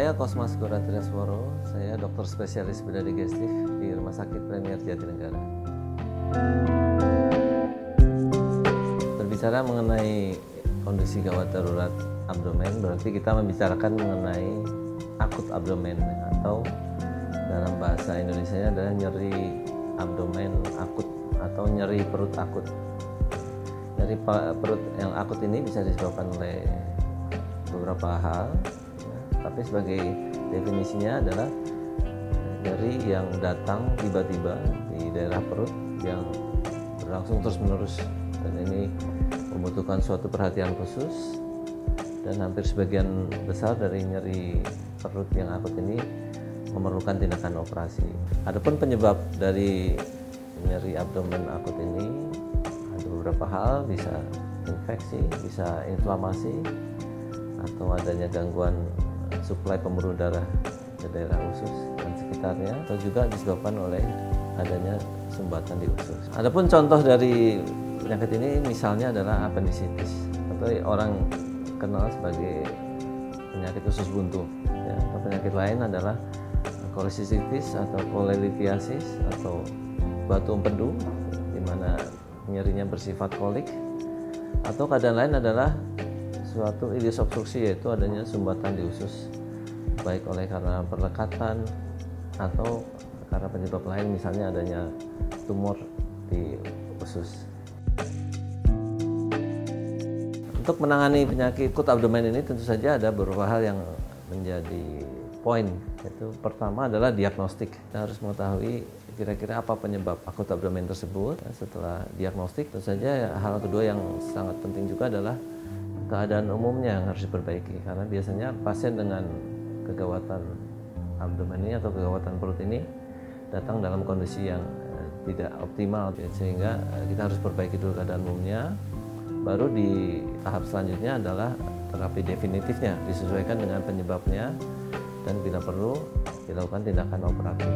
saya Kosmas Goratriasworo, saya dokter spesialis bedah digestif di Rumah Sakit Premier Jatinegara. Berbicara mengenai kondisi gawat darurat abdomen, berarti kita membicarakan mengenai akut abdomen atau dalam bahasa Indonesia adalah nyeri abdomen akut atau nyeri perut akut. Nyeri perut yang akut ini bisa disebabkan oleh beberapa hal, tapi sebagai definisinya adalah nyeri yang datang tiba-tiba di daerah perut yang berlangsung terus-menerus, dan ini membutuhkan suatu perhatian khusus, dan hampir sebagian besar dari nyeri perut yang akut ini memerlukan tindakan operasi. Adapun penyebab dari nyeri abdomen akut ini ada beberapa hal, bisa infeksi, bisa inflamasi, atau adanya gangguan suplai pembuluh darah ke daerah usus dan sekitarnya, atau juga disebabkan oleh adanya sumbatan di usus. Adapun contoh dari penyakit ini misalnya adalah appendicitis, atau orang kenal sebagai penyakit usus buntu. Ya, atau penyakit lain adalah kolesistitis atau kolelithiasis atau batu empedu, di mana nyerinya bersifat kolik. Atau keadaan lain adalah suatu ileus obstruksi, yaitu adanya sumbatan di usus, baik oleh karena perlekatan atau karena penyebab lain, misalnya adanya tumor di usus. Untuk menangani penyakit akut abdomen ini tentu saja ada beberapa hal yang menjadi poin, yaitu pertama adalah diagnostik. Kita harus mengetahui kira-kira apa penyebab akut abdomen tersebut. Setelah diagnostik, tentu saja hal kedua yang sangat penting juga adalah keadaan umumnya yang harus diperbaiki, karena biasanya pasien dengan kegawatan abdomen ini atau kegawatan perut ini datang dalam kondisi yang tidak optimal, sehingga kita harus perbaiki dulu keadaan umumnya. Baru di tahap selanjutnya adalah terapi definitifnya, disesuaikan dengan penyebabnya, dan bila perlu dilakukan tindakan operatif.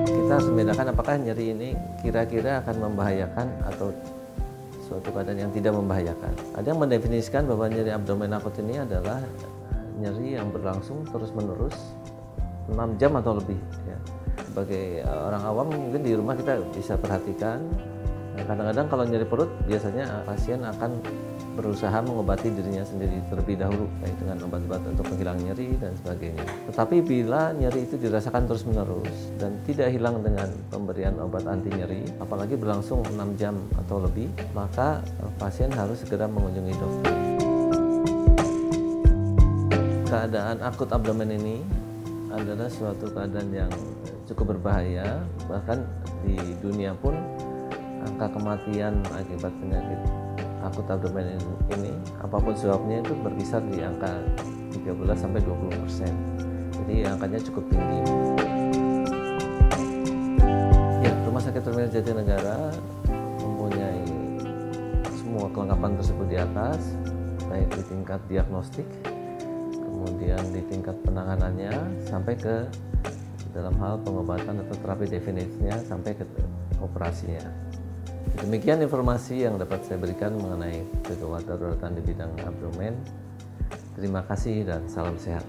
Kita harus membedakan apakah nyeri ini kira-kira akan membahayakan atau suatu keadaan yang tidak membahayakan. Ada yang mendefinisikan bahwa nyeri abdomen akut ini adalah nyeri yang berlangsung terus-menerus 6 jam atau lebih. Ya. Sebagai orang awam mungkin di rumah kita bisa perhatikan, kadang-kadang kalau nyeri perut biasanya pasien akan berusaha mengobati dirinya sendiri terlebih dahulu, baik dengan obat-obat untuk penghilang nyeri dan sebagainya. Tetapi bila nyeri itu dirasakan terus-menerus dan tidak hilang dengan pemberian obat anti nyeri, apalagi berlangsung 6 jam atau lebih, maka pasien harus segera mengunjungi dokter. Keadaan akut abdomen ini adalah suatu keadaan yang cukup berbahaya, bahkan di dunia pun angka kematian akibat penyakit akut abdomen ini, apapun sebabnya, itu berkisar di angka 13-20%. Jadi angkanya cukup tinggi. Ya, Rumah Sakit Premier Jatinegara mempunyai semua kelengkapan tersebut di atas, baik di tingkat diagnostik, kemudian di tingkat penanganannya, sampai ke dalam hal pengobatan atau terapi definitifnya, sampai ke operasinya. Demikian informasi yang dapat saya berikan mengenai kegawat daruratan di bidang abdomen. Terima kasih dan salam sehat.